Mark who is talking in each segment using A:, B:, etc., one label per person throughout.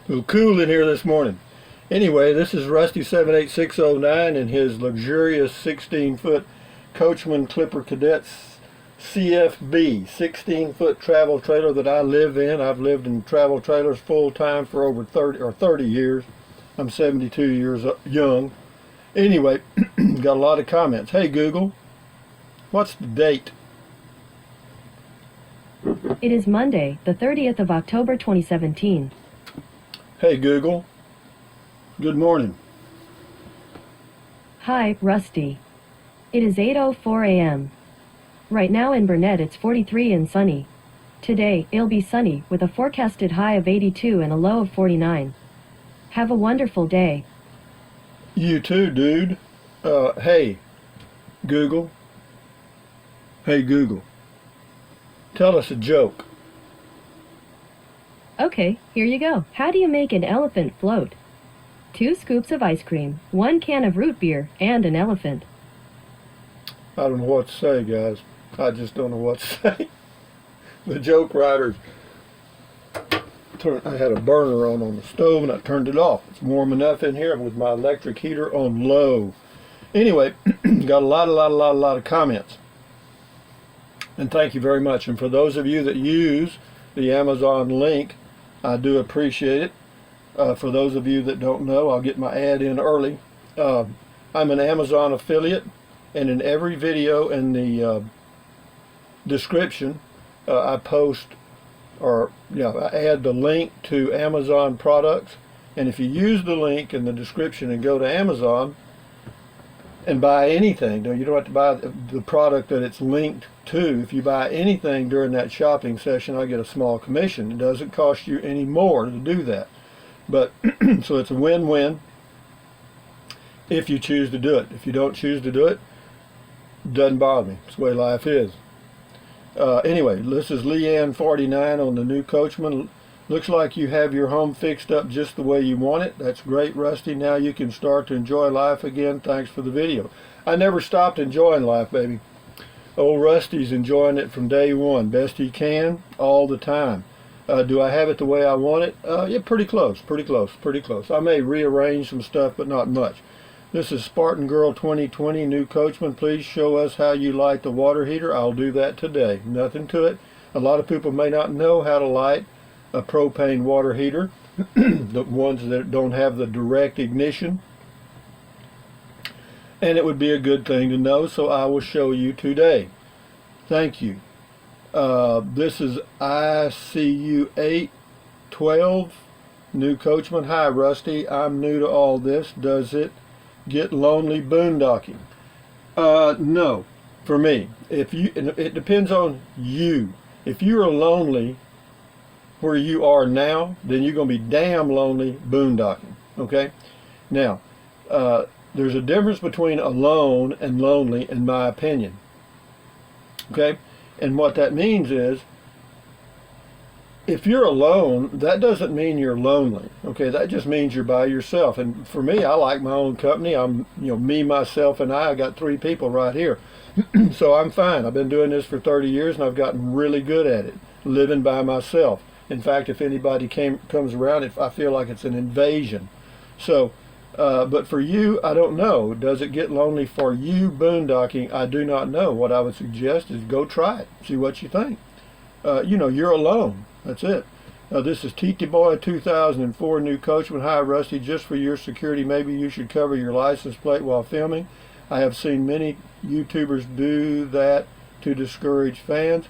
A: Well, cool in here this morning. Anyway, this is Rusty 78609 and his luxurious 16-foot Coachman Clipper Cadets CFB 16-foot travel trailer that I live in. I've lived in travel trailers full time for over 30 years. I'm 72 years young. Anyway, got a lot of comments. Hey Google, what's the date?
B: It is Monday, the 30th of October 2017.
A: Hey Google, good morning.
B: Hi, Rusty. It is 8:04 a.m. Right now in Burnett it's 43 and sunny. Today, it'll be sunny with a forecasted high of 82 and a low of 49. Have a wonderful day.
A: You too, dude. Hey Google. Hey Google, tell us a joke.
B: Okay, here you go. How do you make an elephant float? 2 scoops of ice cream, 1 can of root beer, and an elephant.
A: I don't know what to say, guys. I just don't know what to say. The joke writers, I had a burner on the stove and I turned it off. It's warm enough in here with my electric heater on low. Anyway, got a lot of comments. And thank you very much. And for those of you that use the Amazon link, I do appreciate it. For those of you that don't know, I'll get my ad in early. I'm an Amazon affiliate, and in every video in the description, I post I add the link to Amazon products. And if you use the link in the description and go to Amazon and buy anything, you don't have to buy the product that it's linked to. If you buy anything during that shopping session, I get a small commission. It doesn't cost you any more to do that. But so it's a win-win if you choose to do it. If you don't choose to do it, doesn't bother me. It's the way life is. Anyway, this is Leanne 49 on the new Coachman. Looks like you have your home fixed up just the way you want it. That's great, Rusty. Now you can start to enjoy life again. Thanks for the video. I never stopped enjoying life, baby. Old Rusty's enjoying it from day one. Best he can, all the time. Do I have it the way I want it? Yeah, pretty close. I may rearrange some stuff, but not much. This is Spartan Girl 2020, new Coachman. Please show us how you light the water heater. I'll do that today. Nothing to it. A lot of people may not know how to light a propane water heater, the ones that don't have the direct ignition. And it would be a good thing to know, so I will show you today. Thank you. This is ICU 812, new Coachman. Hi, Rusty. I'm new to all this. Does it get lonely boondocking? No, for me. It depends on you. If you are lonely where you are now, then you're going to be damn lonely boondocking. Okay? Now, there's a difference between alone and lonely, in my opinion. Okay? And what that means is, if you're alone, that doesn't mean you're lonely. Okay, that just means you're by yourself. And for me, I like my own company. I'm, me, myself, and I got 3 people right here. So I'm fine. I've been doing this for 30 years, and I've gotten really good at it, living by myself. In fact, if anybody comes around, I feel like it's an invasion. So, but for you, I don't know. Does it get lonely for you boondocking? I do not know. What I would suggest is go try it. See what you think. You're alone. That's it. This is TT Boy 2004, new Coachman. Hi, Rusty. Just for your security, maybe you should cover your license plate while filming. I have seen many YouTubers do that to discourage fans.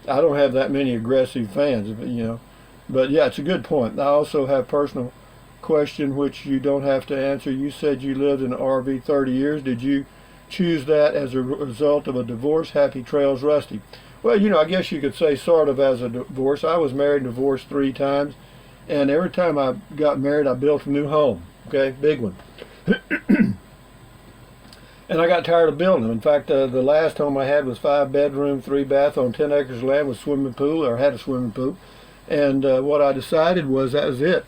A: I don't have that many aggressive fans, But yeah, it's a good point. I also have personal question which you don't have to answer. You said you lived in an RV 30 years. Did you choose that as a result of a divorce? Happy trails, Rusty. Well, I guess you could say sort of as a divorce. I was married and divorced 3 times, and every time I got married, I built a new home. Okay, big one. And I got tired of building them. In fact, the last home I had was 5 bedroom, 3 bath on 10 acres of land with swimming pool, or had a swimming pool. And what I decided was that was it.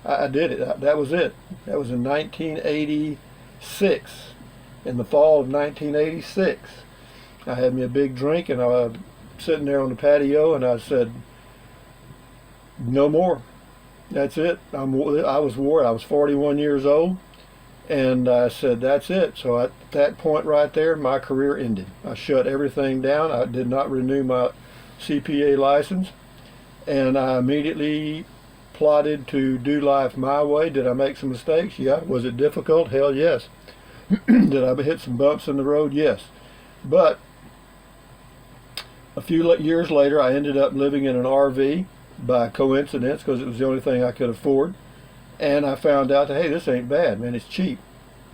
A: I did it. That was it. That was in 1986, in the fall of 1986. I had me a big drink, and I was sitting there on the patio, and I said, no more. That's it. I was wore. I was 41 years old, and I said, that's it. So at that point right there, my career ended. I shut everything down. I did not renew my CPA license, and I immediately plotted to do life my way. Did I make some mistakes? Yeah. Was it difficult? Hell yes. Did I hit some bumps in the road? Yes. But a few years later, I ended up living in an RV by coincidence because it was the only thing I could afford. And I found out that, hey, this ain't bad, man. It's cheap.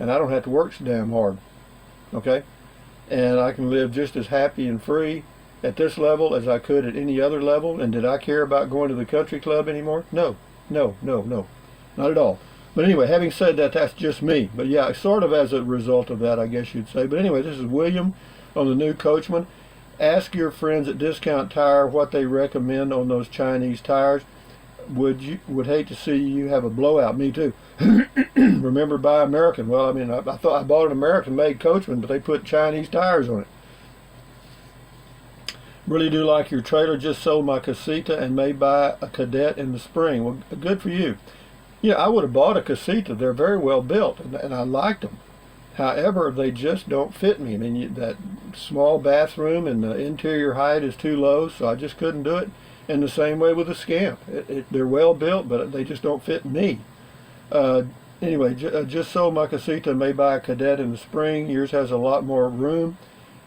A: And I don't have to work so damn hard. Okay? And I can live just as happy and free at this level as I could at any other level. And did I care about going to the country club anymore? No. No, no, no. Not at all. But anyway, having said that, that's just me. But yeah, sort of as a result of that, I guess you'd say. But anyway, this is William on the new Coachman. Ask your friends at Discount Tire what they recommend on those Chinese tires. Would hate to see you have a blowout. Me too. Remember, buy American. Well, I mean, I thought I bought an American-made Coachman, but they put Chinese tires on it. Really do like your trailer. Just sold my Casita and may buy a Cadet in the spring. Well, good for you. Yeah, I would have bought a Casita. They're very well built, and I liked them. However, they just don't fit me. I mean, that small bathroom and the interior height is too low, so I just couldn't do it. And the same way with the Scamp. They're well built, but they just don't fit me. Anyway, just sold my Casita, may buy a Cadet in the spring. Yours has a lot more room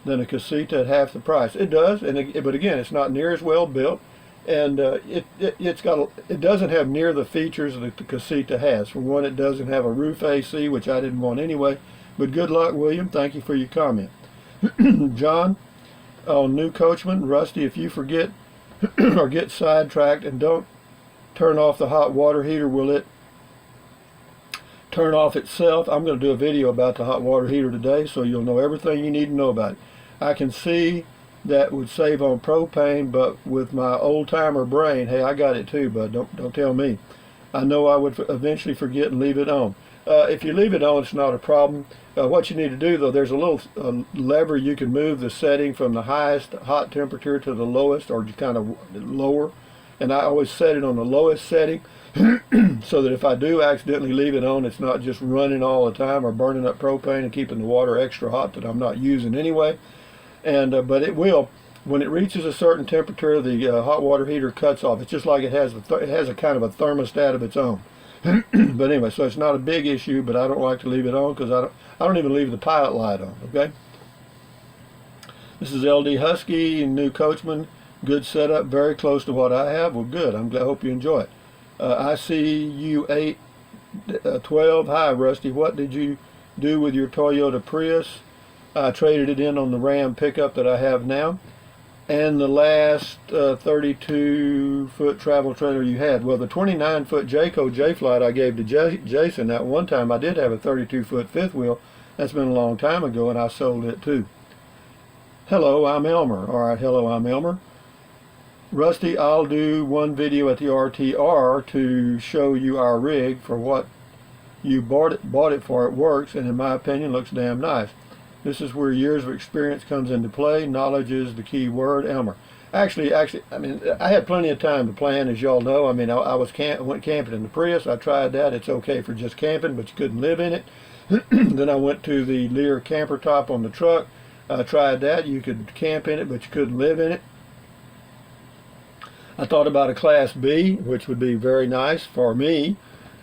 A: than a Casita at half the price. It does, but again, it's not near as well built, and it doesn't have near the features that the Casita has. For one, it doesn't have a roof AC, which I didn't want anyway. But good luck, William. Thank you for your comment. John, on new Coachman, Rusty, if you forget or get sidetracked and don't turn off the hot water heater, will it turn off itself? I'm going to do a video about the hot water heater today, so you'll know everything you need to know about it. I can see that would save on propane, but with my old-timer brain, hey, I got it too, but don't tell me. I know I would eventually forget and leave it on. If you leave it on, it's not a problem. What you need to do, though, there's a little lever you can move the setting from the highest hot temperature to the lowest, or kind of lower. And I always set it on the lowest setting so that if I do accidentally leave it on, it's not just running all the time or burning up propane and keeping the water extra hot that I'm not using anyway. And but it will, when it reaches a certain temperature, the hot water heater cuts off. It's just like it has a kind of a thermostat of its own. But anyway, so it's not a big issue, but I don't like to leave it on because I don't even leave the pilot light on. Okay. This is LD Husky, new Coachman, good setup, very close to what I have. Well, good. I hope you enjoy it. I see you 812. Hi, Rusty. What did you do with your Toyota Prius? I traded it in on the Ram pickup that I have now. And the last 32-foot travel trailer you had. Well, the 29-foot Jayco J-Flight I gave to Jason. That one time I did have a 32-foot fifth wheel. That's been a long time ago, and I sold it too. Hello, I'm Elmer. All right, hello, I'm Elmer. Rusty, I'll do one video at the RTR to show you our rig for what you bought it for. It works, and in my opinion, looks damn nice. This is where years of experience comes into play. Knowledge is the key word, Elmer. Actually, I mean, I had plenty of time to plan, as y'all know. I mean, I went camping in the Prius. I tried that. It's okay for just camping, but you couldn't live in it. Then I went to the Lear camper top on the truck. I tried that. You could camp in it, but you couldn't live in it. I thought about a Class B, which would be very nice for me,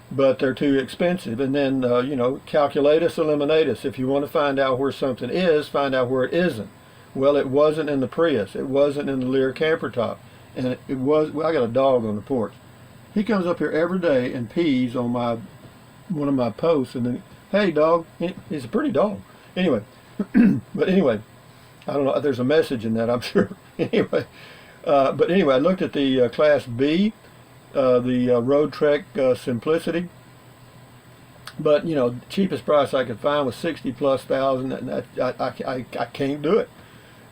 A: but they're too expensive. And then, you know, calculatus, eliminatus. If you want to find out where something is, find out where it isn't. Well, it wasn't in the Prius. It wasn't in the Lear camper top. And it was, well, I got a dog on the porch. He comes up here every day and pees on one of my posts. And then, hey, dog. He's a pretty dog. Anyway, but anyway, I don't know. There's a message in that, I'm sure. Anyway, but anyway, I looked at the Class B. The Road Trek Simplicity, but you know, the cheapest price I could find was $60,000+, and I can't do it.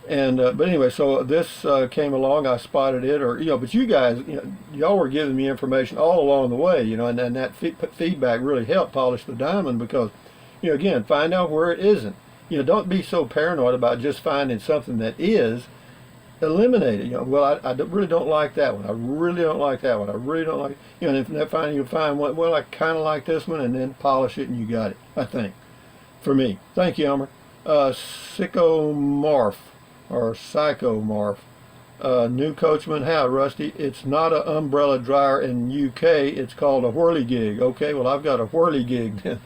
A: And but anyway, so this came along. I spotted it, or you know, but you guys, you know, y'all were giving me information all along the way, you know, and that feedback really helped polish the diamond because, you know, again, find out where it isn't. You know, don't be so paranoid about just finding something that is. eliminate it. Well, I really don't like that one. I really don't like that one. I really don't like, and if finally you find one, well, I kind of like this one, and then polish it, and you got it, I think, for me. Thank you, Elmer. Psychomorph, or Psychomorph. New Coachman, how, Rusty? It's not an umbrella dryer in UK. It's called a whirligig. Okay, well, I've got a whirligig then.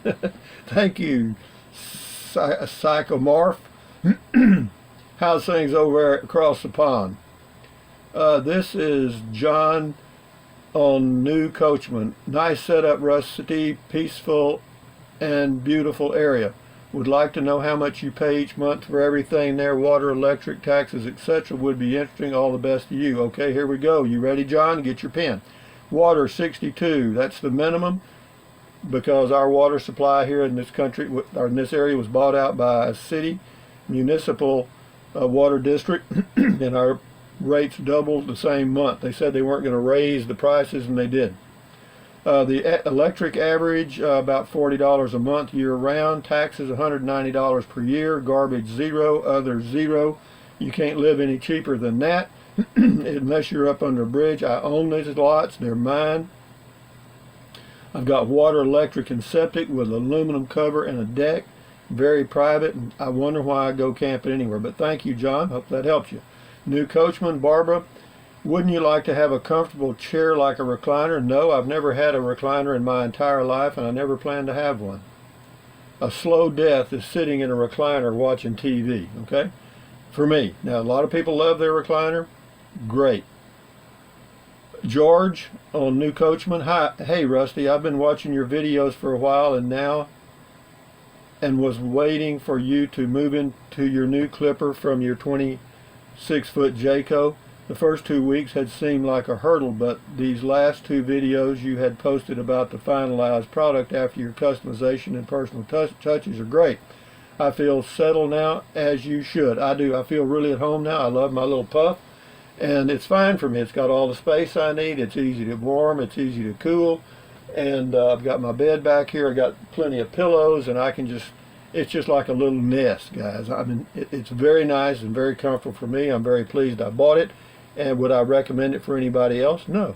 A: Thank you, Psychomorph. How's things over there across the pond? This is John on New Coachman. Nice setup, Rusty. Peaceful and beautiful area. Would like to know how much you pay each month for everything there, water, electric, taxes, etc. Would be interesting. All the best to you. Okay, here we go. You ready, John? Get your pen. Water, 62. That's the minimum, because our water supply here in this country, or in this area, was bought out by a city municipal water district, and our rates doubled the same month. They said they weren't going to raise the prices, and they did. The electric average, about $40 a month year-round. Taxes, $190 per year. Garbage, zero. Other, zero. You can't live any cheaper than that unless you're up under a bridge. I own these lots. They're mine. I've got water, electric, and septic with aluminum cover and a deck. Very private, and I wonder why I go camping anywhere. But thank you, John. Hope that helps you. New Coachman, Barbara. Wouldn't you like to have a comfortable chair like a recliner? No, I've never had a recliner in my entire life, and I never plan to have one. A slow death is sitting in a recliner watching TV, okay? For me. Now, a lot of people love their recliner. Great. George on New Coachman. Hi, hey, Rusty, I've been watching your videos for a while and was waiting for you to move into your new clipper from your 26-foot Jayco. The first 2 weeks had seemed like a hurdle, but these last two videos you had posted about the finalized product after your customization and personal touches are great. I feel settled now, as you should. I do. I feel really at home now. I love my little puff, and it's fine for me. It's got all the space I need. It's easy to warm. It's easy to cool, and I've got my bed back here. I got plenty of pillows, and I can just, it's just like a little nest, guys. I mean, it's very nice and very comfortable for me. I'm very pleased I bought it. And would I recommend it for anybody else? No.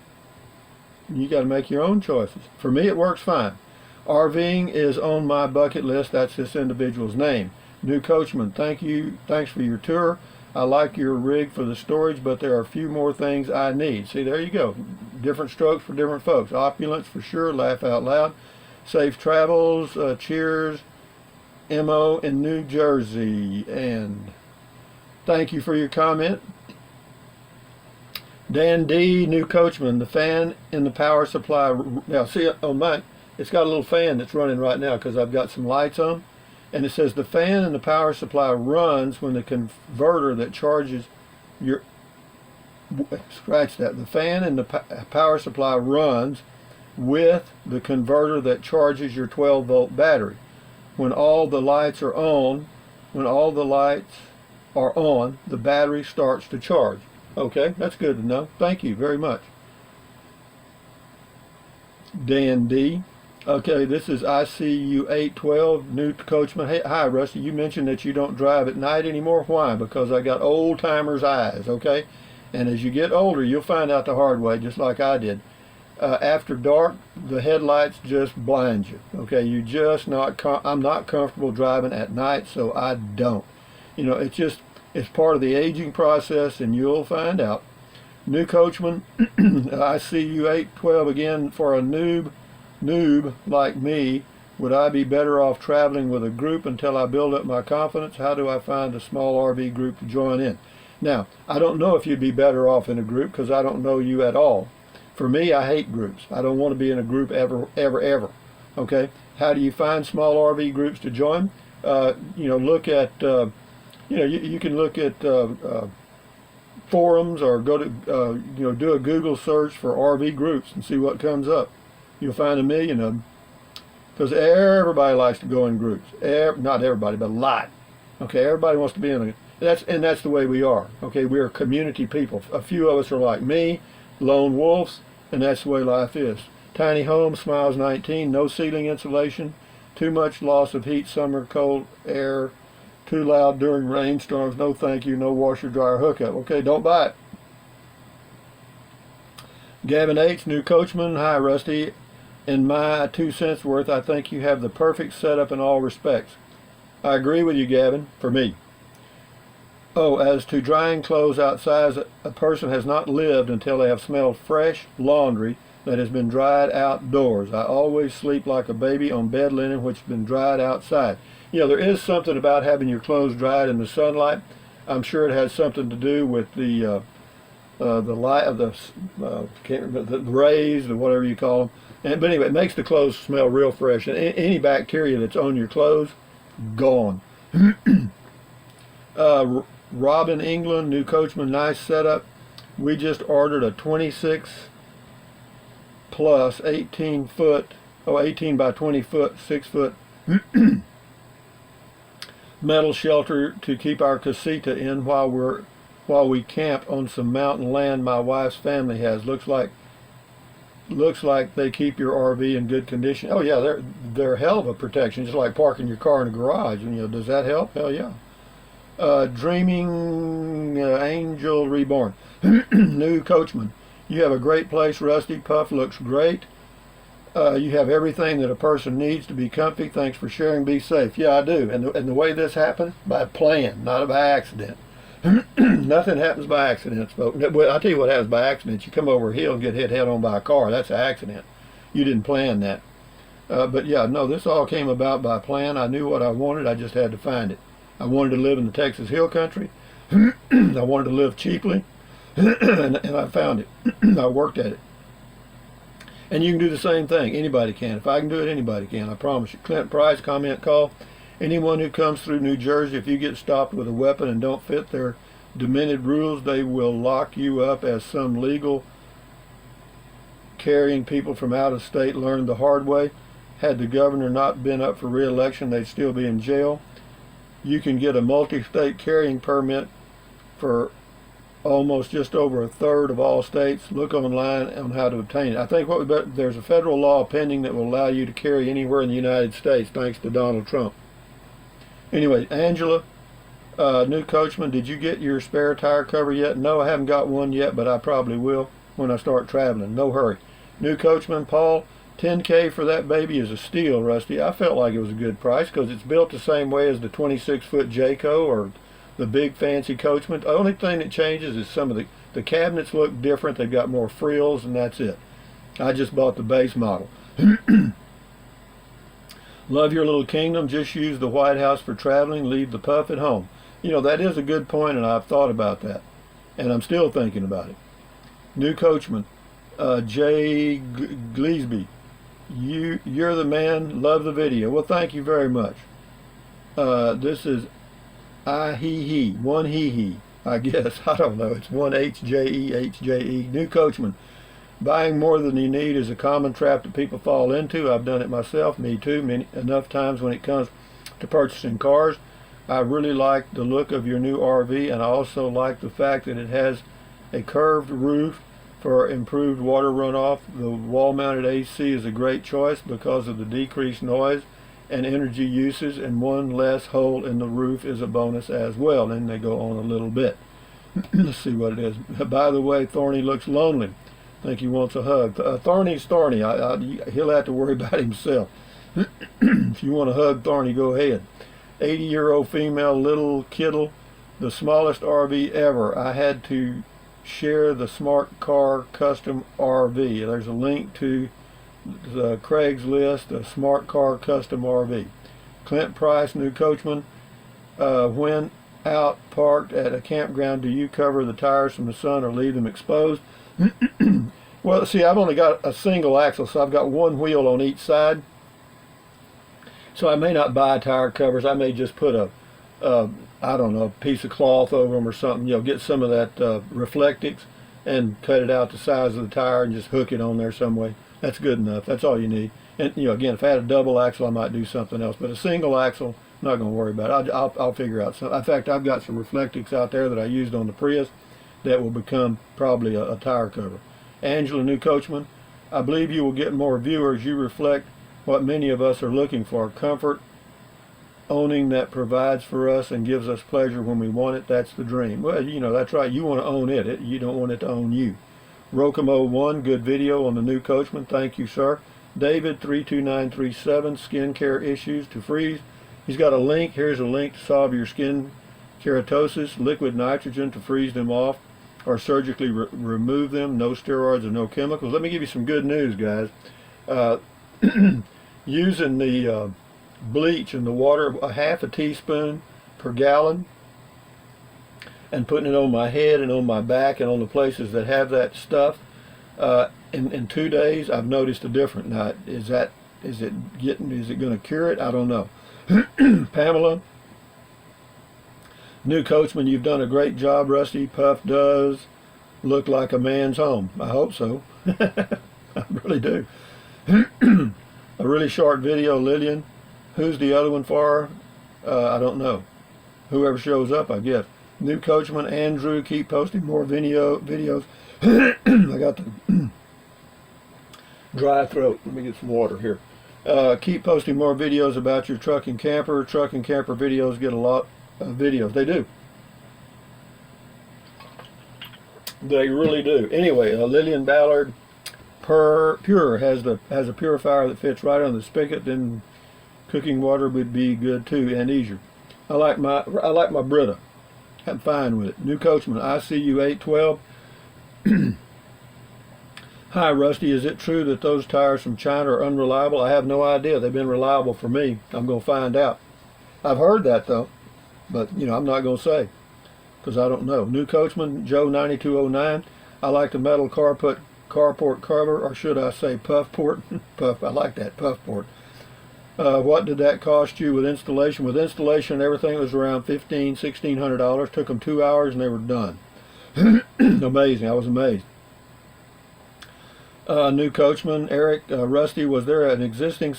A: You got to make your own choices. For me, it works fine. RVing is on my bucket list. That's this individual's name. New Coachman, thank you. Thanks for your tour. I like your rig for the storage, but there are a few more things I need. See, there you go. Different strokes for different folks. Opulence for sure. Laugh out loud. Safe travels. Cheers. MO in New Jersey. And thank you for your comment. Dan D, New Coachman, the fan in the power supply. Now, see on mine, it's got a little fan that's running right now because I've got some lights on. And it says the fan in the power supply runs when the converter that charges your, scratch that, the fan in the power supply runs with the converter that charges your 12-volt battery. When all the lights are on, the battery starts to charge. Okay, that's good to know. Thank you very much. Dan D. Okay, this is ICU812, New Coachman. Hey, hi, Rusty. You mentioned that you don't drive at night anymore. Why? Because I got old-timer's eyes, okay? And as you get older, you'll find out the hard way, just like I did. After dark, the headlights just blind you, okay? You just not, I'm not comfortable driving at night, so I don't. You know, it's part of the aging process, and you'll find out. New Coachman, ICU812 again. For a noob like me, would I be better off traveling with a group until I build up my confidence? How do I find a small RV group to join in? Now, I don't know if you'd be better off in a group because I don't know you at all. For me, I hate groups. I don't want to be in a group ever. Okay? How do you find small RV groups to join? Look at you can look at forums, or go to do a Google search for RV groups and see what comes up. You'll find a million of them, because everybody likes to go in groups. Not everybody, but a lot. Okay, everybody wants to be in a. That's the way we are. Okay, we are community people. A few of us are like me, lone wolves, and that's the way life is. Tiny home, Smiles 19, no ceiling insulation, too much loss of heat, summer, cold air. Too loud during rainstorms. No thank you. No washer dryer hookup. Okay, don't buy it. Gavin H., new coachman. Hi, Rusty. In my 2 cents worth, I think you have the perfect setup in all respects. I agree with you, Gavin, for me. Oh, as to drying clothes outside, a person has not lived until they have smelled fresh laundry that has been dried outdoors. I always sleep like a baby on bed linen which has been dried outside. You know, there is something about having your clothes dried in the sunlight. I'm sure it has something to do with the light of the rays, or whatever you call them. But anyway, it makes the clothes smell real fresh. And any bacteria that's on your clothes, gone. Robin England, new coachman, nice setup. We just ordered a 26 plus 18 by 20 foot, 6 foot metal shelter to keep our casita in while we camp on some mountain land my wife's family has. Looks like they keep your RV in good condition. Oh yeah, they're a hell of a protection, just like parking your car in a garage. And, you know, does that help? Hell yeah. Dreaming Angel Reborn, new coachman. You have a great place, Rusty. Puff looks great. You have everything that a person needs to be comfy. Thanks for sharing. Be safe. Yeah, I do. And the way this happened, by plan, not by accident. Nothing happens by accident, folks. Well, I'll tell you what happens by accident. You come over a hill and get hit head on by a car. That's an accident. You didn't plan that. But yeah, no, this all came about by plan. I knew what I wanted. I just had to find it. I wanted to live in the Texas Hill Country. I wanted to live cheaply. and I found it. I worked at it. And you can do the same thing. Anybody can. If I can do it, anybody can. I promise you. Clint Price, comment, call. Anyone who comes through New Jersey, if you get stopped with a weapon and don't fit their demented rules, they will lock you up, as some legal carrying people from out of state learned the hard way. Had the governor not been up for re-election, they'd still be in jail. You can get a multi-state carrying permit for almost just over a third of all states. Look online on how to obtain it. I think there's a federal law pending that will allow you to carry anywhere in the United States, thanks to Donald Trump. Anyway, Angela, new coachman, did you get your spare tire cover yet? No, I haven't got one yet, but I probably will when I start traveling. No hurry. New coachman, Paul, $10K for that baby is a steal, Rusty. I felt like it was a good price because it's built the same way as the 26-foot Jayco or the big fancy coachman. The only thing that changes is some of the cabinets look different. They've got more frills, and that's it. I just bought the base model. Love your little kingdom. Just use the White House for traveling. Leave the puff at home. You know, that is a good point, and I've thought about that. And I'm still thinking about it. New coachman, Jay Gleesby. You're the man. Love the video. Well, thank you very much. This is one he, I guess. I don't know. It's one HJE. New coachman. Buying more than you need is a common trap that people fall into. I've done it myself. Me too. Enough times when it comes to purchasing cars. I really like the look of your new RV, and I also like the fact that it has a curved roof for improved water runoff. The wall-mounted AC is a great choice because of the decreased noise and energy uses, and one less hole in the roof is a bonus as well. And they go on a little bit. Let's see what it is. By the way, Thorny looks lonely. I think he wants a hug. Thorny's Thorny. He'll have to worry about himself. If you want a hug, Thorny, go ahead. 80-year-old female, little Kittle, the smallest RV ever. I had to share the Smart Car Custom RV. There's a link to the Craigslist, the Smart Car Custom RV. Clint Price, new coachman. When out parked at a campground, do you cover the tires from the sun or leave them exposed? Well, see, I've only got a single axle, so I've got one wheel on each side. So I may not buy tire covers. I may just put I don't know, piece of cloth over them or something. You know, get some of that Reflectix and cut it out the size of the tire and just hook it on there some way. That's good enough. That's all you need. And you know, again, if I had a double axle, I might do something else. But a single axle, I'm not going to worry about it. I'll figure out some. In fact, I've got some Reflectix out there that I used on the Prius that will become probably a tire cover. Angela, new coachman, I believe you will get more viewers. You reflect what many of us are looking for: comfort, owning that provides for us and gives us pleasure when we want it. That's the dream. Well, you know, that's right. You want to own it. You don't want it to own you. Rokomo1, good video on the new Coachman. Thank you, sir. David 32937, skincare issues to freeze. He's got a link. Here's a link to solve your skin keratosis. Liquid nitrogen to freeze them off or surgically remove them. No steroids or no chemicals. Let me give you some good news, guys. Using the bleach in the water, a half a teaspoon per gallon, and putting it on my head and on my back and on the places that have that stuff, in 2 days I've noticed a difference. Now, is it going to cure it? I don't know. Pamela, new Coachman, you've done a great job. Rusty. Puff does look like a man's home. I hope so. I really do. A really short video, Lillian. Who's the other one for? I don't know. Whoever shows up, I guess. New Coachman, Andrew, keep posting more videos. I got the dry throat. Let me get some water here. Keep posting more videos about your truck and camper. Truck and camper videos get a lot of videos. They do. They really do. Anyway, Lillian Ballard, Pure has a purifier that fits right on the spigot. Then cooking water would be good too and easier. I like my Brita. I'm fine with it. New Coachman, ICU 812. Hi, Rusty. Is it true that those tires from China are unreliable? I have no idea. They've been reliable for me. I'm going to find out. I've heard that, though. But, you know, I'm not going to say because I don't know. New Coachman, Joe 9209. I like the metal carport cover, or should I say puff port? Puff. I like that, puff port. What did that cost you with installation? With installation and everything, it was around $1,600. Took them 2 hours and they were done. Amazing. I was amazed. New Coachman, Eric, Rusty, was there an existing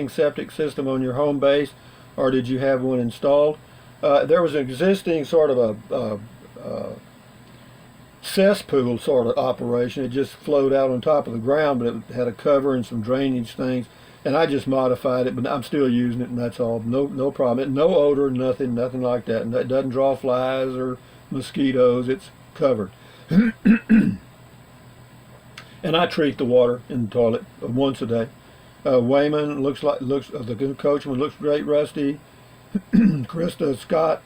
A: septic system on your home base, or did you have one installed? There was an existing sort of a cesspool sort of operation. It just flowed out on top of the ground, but it had a cover and some drainage things. And I just modified it, but I'm still using it, and that's all. No problem. No odor, nothing like that. And it doesn't draw flies or mosquitoes. It's covered. And I treat the water in the toilet once a day. Wayman the good Coachman looks great. Rusty, Krista Scott,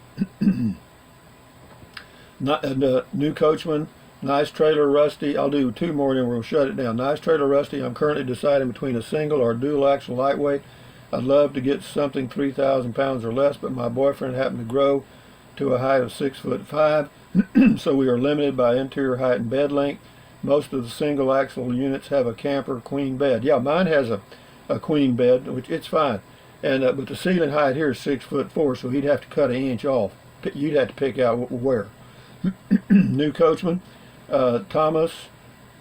A: new Coachman. Nice trailer, Rusty. I'll do 2 more and then we'll shut it down. Nice trailer, Rusty. I'm currently deciding between a single or a dual axle lightweight. I'd love to get something 3,000 pounds or less, but my boyfriend happened to grow to a height of 6'5", so we are limited by interior height and bed length. Most of the single axle units have a camper queen bed. Yeah, mine has a queen bed, which it's fine. And but the ceiling height here is 6'4", so he'd have to cut an inch off. You'd have to pick out where. New Coachman. Thomas,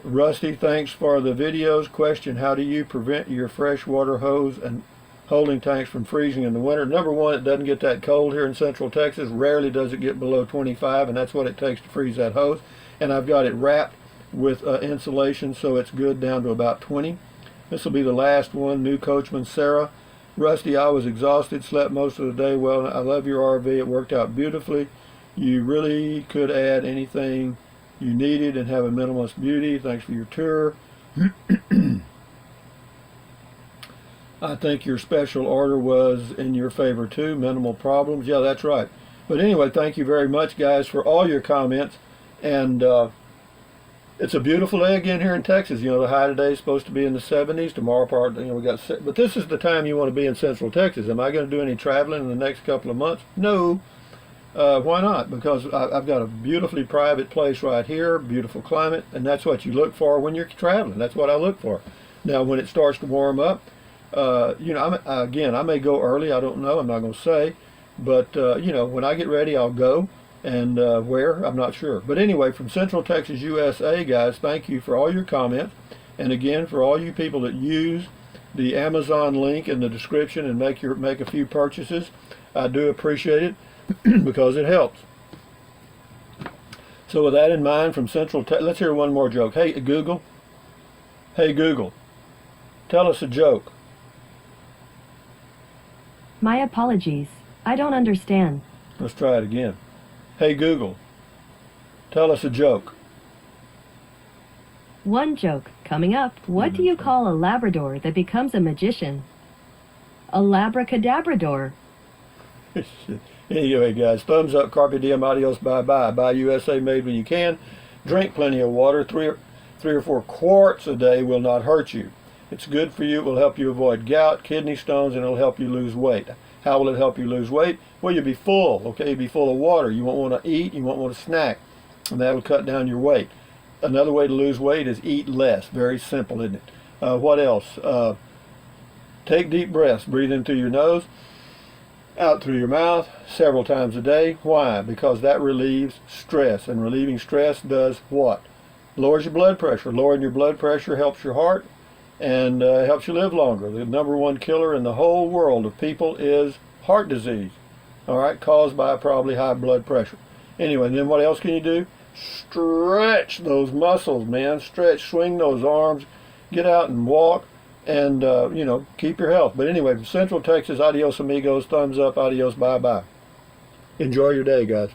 A: Rusty, thanks for the videos. Question, how do you prevent your freshwater hose and holding tanks from freezing in the winter? Number one, it doesn't get that cold here in Central Texas. Rarely does it get below 25, and that's what it takes to freeze that hose. And I've got it wrapped with insulation, so it's good down to about 20. This will be the last one. New Coachman, Sarah. Rusty, I was exhausted, slept most of the day. Well, I love your RV. It worked out beautifully. You really could add anything you needed and have a minimalist beauty. Thanks for your tour. I think your special order was in your favor too. Minimal problems. Yeah, that's right. But anyway, thank you very much, guys, for all your comments. And it's a beautiful day again here in Texas. You know, the high today is supposed to be in the 70s. Tomorrow, we got. But this is the time you want to be in Central Texas. Am I going to do any traveling in the next couple of months? No. Why not? Because I've got a beautifully private place right here, beautiful climate, and that's what you look for when you're traveling. That's what I look for. Now, when it starts to warm up, you know, I may go early. I don't know. I'm not going to say. But, you know, when I get ready, I'll go. And where? I'm not sure. But anyway, from Central Texas, USA, guys, thank you for all your comments. And again, for all you people that use the Amazon link in the description and make a few purchases, I do appreciate it. Because it helps. So with that in mind, from Central Texas, let's hear one more joke. Hey Google, tell us a joke.
B: My apologies. I don't understand.
A: Let's try it again. Hey Google, tell us a joke.
B: One joke coming up. What do you call a Labrador that becomes a magician? A Labracadabrador.
A: Anyway, guys, thumbs up, carpe diem, adios, bye-bye. Buy USA made when you can. Drink plenty of water. Three or 4 quarts a day will not hurt you. It's good for you. It will help you avoid gout, kidney stones, and it'll help you lose weight. How will it help you lose weight? Well, you'll be full, okay? You'll be full of water. You won't want to eat. You won't want to snack, and that'll cut down your weight. Another way to lose weight is eat less. Very simple, isn't it? What else? Take deep breaths. Breathe in through your nose, out through your mouth several times a day. Why? Because that relieves stress, and relieving stress does what? Lowers your blood pressure. Lowering your blood pressure helps your heart and helps you live longer. The #1 killer in the whole world of people is heart disease, all right, caused by probably high blood pressure. Anyway, and then what else can you do? Stretch those muscles, man. Stretch, swing those arms, get out and walk, and keep your health. But anyway, from Central Texas, adios amigos, thumbs up, adios, bye-bye. Enjoy your day, guys.